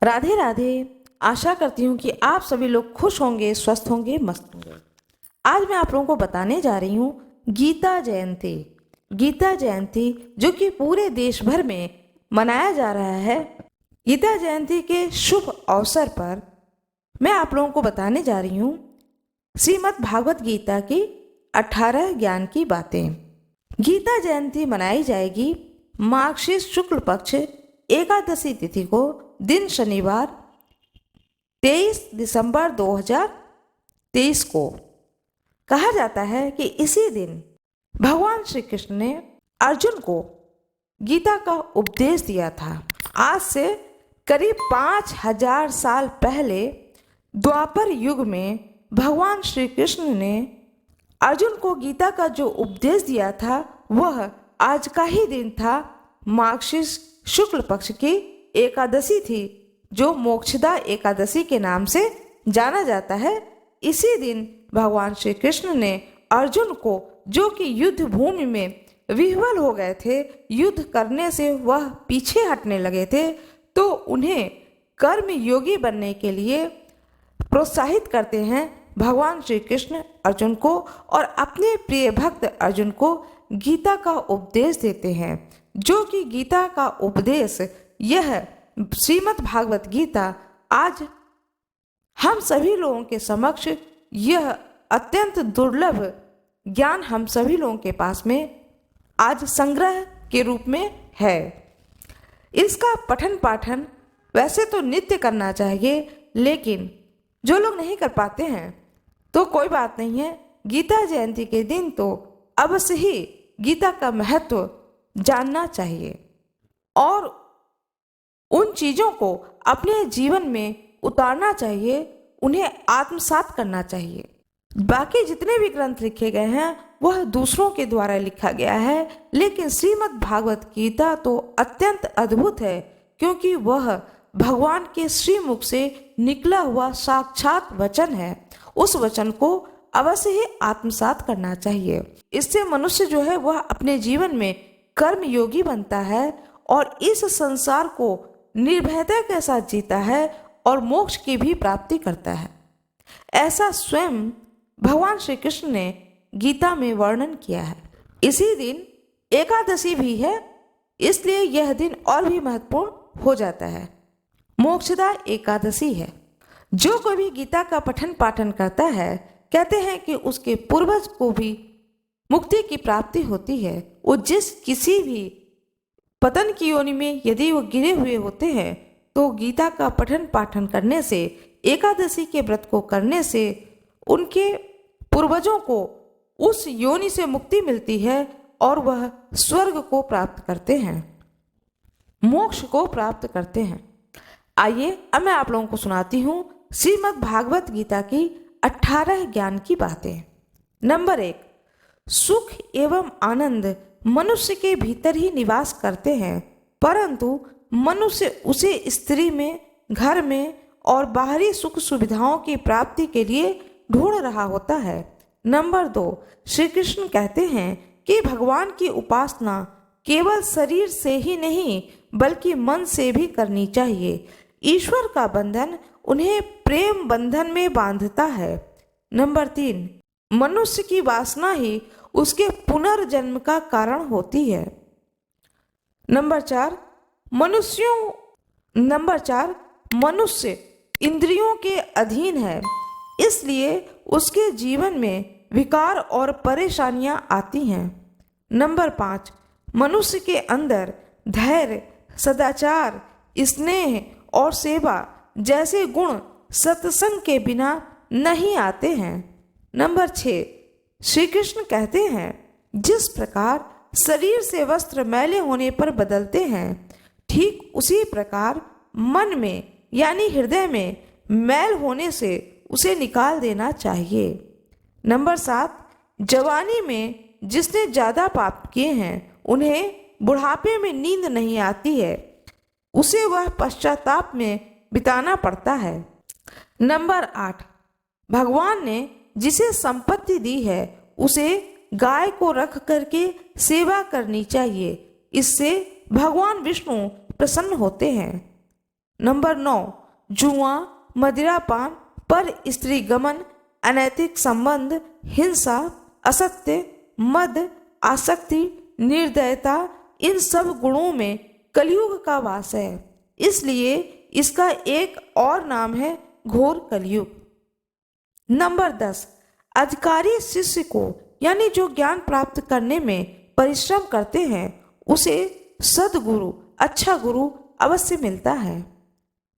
राधे राधे। आशा करती हूँ कि आप सभी लोग खुश होंगे, स्वस्थ होंगे, मस्त होंगे। आज मैं आप लोगों को बताने जा रही हूँ गीता जयंती। गीता जयंती जो कि पूरे देश भर में मनाया जा रहा है। गीता जयंती के शुभ अवसर पर मैं आप लोगों को बताने जा रही हूँ श्रीमद् भागवत गीता की 18 ज्ञान की बातें। गीता जयंती मनाई जाएगी मार्गशीर्ष शुक्ल पक्ष एकादशी तिथि को, दिन शनिवार 23 दिसंबर 2023 को। कहा जाता है कि इसी दिन भगवान श्री कृष्ण ने अर्जुन को गीता का उपदेश दिया था। आज से करीब 5000 साल पहले द्वापर युग में भगवान श्री कृष्ण ने अर्जुन को गीता का जो उपदेश दिया था वह आज का ही दिन था। मार्गशीर्ष शुक्ल पक्ष की एकादशी थी जो मोक्षदा एकादशी के नाम से जाना जाता है। इसी दिन भगवान श्री कृष्ण ने अर्जुन को, जो कि युद्ध भूमि में विह्वल हो गए थे, युद्ध करने से वह पीछे हटने लगे थे, तो उन्हें कर्म योगी बनने के लिए प्रोत्साहित करते हैं भगवान श्री कृष्ण अर्जुन को, और अपने प्रिय भक्त अर्जुन को गीता का उपदेश देते हैं। जो कि गीता का उपदेश, यह श्रीमद् भागवत गीता आज हम सभी लोगों के समक्ष, यह अत्यंत दुर्लभ ज्ञान हम सभी लोगों के पास में आज संग्रह के रूप में है। इसका पठन पाठन वैसे तो नित्य करना चाहिए, लेकिन जो लोग नहीं कर पाते हैं तो कोई बात नहीं है। गीता जयंती के दिन तो अवश्य ही गीता का महत्व जानना चाहिए और उन चीज़ों को अपने जीवन में उतारना चाहिए, उन्हें आत्मसात करना चाहिए। बाकी जितने भी ग्रंथ लिखे गए हैं वह दूसरों के द्वारा लिखा गया है, लेकिन श्रीमद् भागवत गीता तो अत्यंत अद्भुत है, क्योंकि वह भगवान के श्रीमुख से निकला हुआ साक्षात वचन है। उस वचन को अवश्य ही आत्मसात करना चाहिए। इससे मनुष्य जो है वह अपने जीवन में कर्म योगी बनता है और इस संसार को निर्भयता के साथ जीता है और मोक्ष की भी प्राप्ति करता है। ऐसा स्वयं भगवान श्री कृष्ण ने गीता में वर्णन किया है। इसी दिन एकादशी भी है, इसलिए यह दिन और भी महत्वपूर्ण हो जाता है। मोक्षदा एकादशी है। जो कोई भी गीता का पठन पाठन करता है, कहते हैं कि उसके पूर्वज को भी मुक्ति की प्राप्ति होती है। वो जिस किसी भी पतन की योनि में यदि वो गिरे हुए होते हैं, तो गीता का पठन पाठन करने से, एकादशी के व्रत को करने से उनके पूर्वजों को उस योनि से मुक्ति मिलती है और वह स्वर्ग को प्राप्त करते हैं, मोक्ष को प्राप्त करते हैं। आइए अब मैं आप लोगों को सुनाती हूँ श्रीमद् भागवत गीता की 18 ज्ञान की बातें। नंबर 1, सुख एवं आनंद मनुष्य के भीतर ही निवास करते हैं, परंतु मनुष्य उसे स्त्री में, घर में और बाहरी सुख सुविधाओं की प्राप्ति के लिए ढूंढ रहा होता है। नंबर 2, श्री कृष्ण कहते हैं कि भगवान की उपासना केवल शरीर से ही नहीं बल्कि मन से भी करनी चाहिए। ईश्वर का बंधन उन्हें प्रेम बंधन में बांधता है। नंबर 3, मनुष्य की वासना ही उसके पुनर्जन्म का कारण होती है। नंबर 4, मनुष्य इंद्रियों के अधीन है, इसलिए उसके जीवन में विकार और परेशानियां आती हैं। नंबर 5, मनुष्य के अंदर धैर्य, सदाचार, स्नेह और सेवा जैसे गुण सत्संग के बिना नहीं आते हैं। नंबर 6, श्री कृष्ण कहते हैं जिस प्रकार शरीर से वस्त्र मैले होने पर बदलते हैं, ठीक उसी प्रकार मन में यानी हृदय में मैल होने से उसे निकाल देना चाहिए। नंबर 7, जवानी में जिसने ज़्यादा पाप किए हैं उन्हें बुढ़ापे में नींद नहीं आती है, उसे वह पश्चाताप में बिताना पड़ता है। नंबर 8, भगवान ने जिसे संपत्ति दी है उसे गाय को रख करके सेवा करनी चाहिए, इससे भगवान विष्णु प्रसन्न होते हैं। नंबर 9, जुआ, मदिरापान, पर स्त्री गमन, अनैतिक संबंध, हिंसा, असत्य, मद, आसक्ति, निर्दयता, इन सब गुणों में कलयुग का वास है। इसलिए इसका एक और नाम है घोर कलयुग। नंबर 10, अधिकारी शिष्य को यानी जो ज्ञान प्राप्त करने में परिश्रम करते हैं उसे सद्गुरु, अच्छा गुरु अवश्य मिलता है।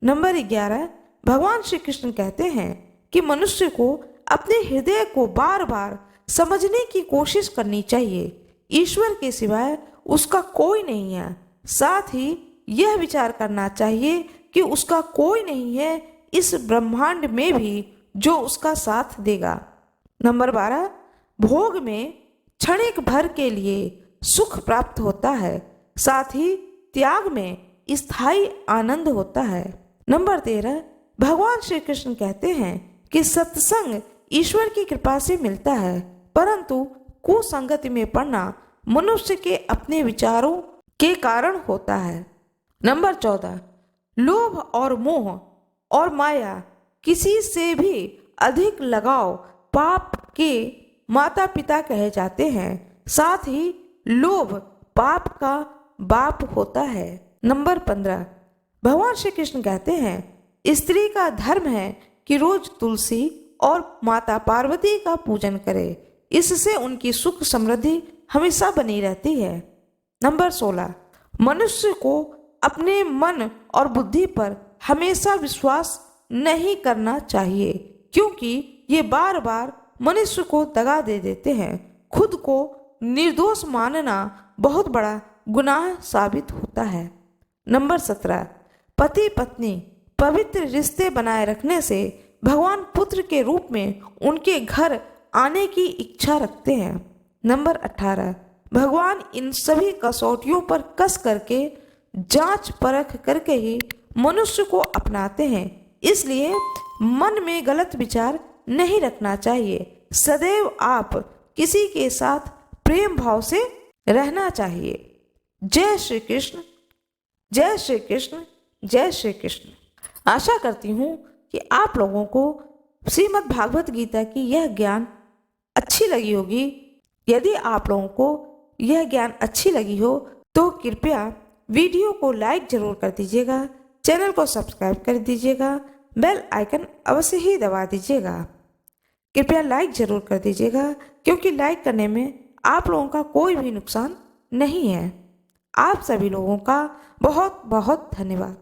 नंबर 11, भगवान श्री कृष्ण कहते हैं कि मनुष्य को अपने हृदय को बार बार समझने की कोशिश करनी चाहिए। ईश्वर के सिवाय उसका कोई नहीं है। साथ ही यह विचार करना चाहिए कि उसका कोई नहीं है इस ब्रह्मांड में भी जो उसका साथ देगा। नंबर 12, भोग में क्षणिक भर के लिए सुख प्राप्त होता है, साथ ही त्याग में स्थायी आनंद होता है। नंबर 13, भगवान श्री कृष्ण कहते हैं कि सत्संग ईश्वर की कृपा से मिलता है, परंतु कुसंगति में पड़ना मनुष्य के अपने विचारों के कारण होता है। नंबर 14, लोभ और मोह और माया किसी से भी अधिक लगाव पाप के माता पिता कहे जाते हैं। साथ ही लोभ पाप का बाप होता है। नंबर 15, भगवान श्री कृष्ण कहते हैं स्त्री का धर्म है कि रोज तुलसी और माता पार्वती का पूजन करे, इससे उनकी सुख समृद्धि हमेशा बनी रहती है। नंबर 16, मनुष्य को अपने मन और बुद्धि पर हमेशा विश्वास नहीं करना चाहिए, क्योंकि ये बार बार मनुष्य को दगा दे देते हैं। खुद को निर्दोष मानना बहुत बड़ा गुनाह साबित होता है। नंबर 17, पति पत्नी पवित्र रिश्ते बनाए रखने से भगवान पुत्र के रूप में उनके घर आने की इच्छा रखते हैं। नंबर 18, भगवान इन सभी कसौटियों पर कस करके जांच परख करके ही मनुष्य को अपनाते हैं। इसलिए मन में गलत विचार नहीं रखना चाहिए। सदैव आप किसी के साथ प्रेम भाव से रहना चाहिए। जय श्री कृष्ण, जय श्री कृष्ण, जय श्री कृष्ण। आशा करती हूँ कि आप लोगों को श्रीमद् भागवत गीता की यह ज्ञान अच्छी लगी होगी। यदि आप लोगों को यह ज्ञान अच्छी लगी हो तो कृपया वीडियो को लाइक जरूर कर दीजिएगा, चैनल को सब्सक्राइब कर दीजिएगा, बेल आइकन अवश्य ही दबा दीजिएगा। कृपया लाइक जरूर कर दीजिएगा, क्योंकि लाइक करने में आप लोगों का कोई भी नुकसान नहीं है। आप सभी लोगों का बहुत बहुत धन्यवाद।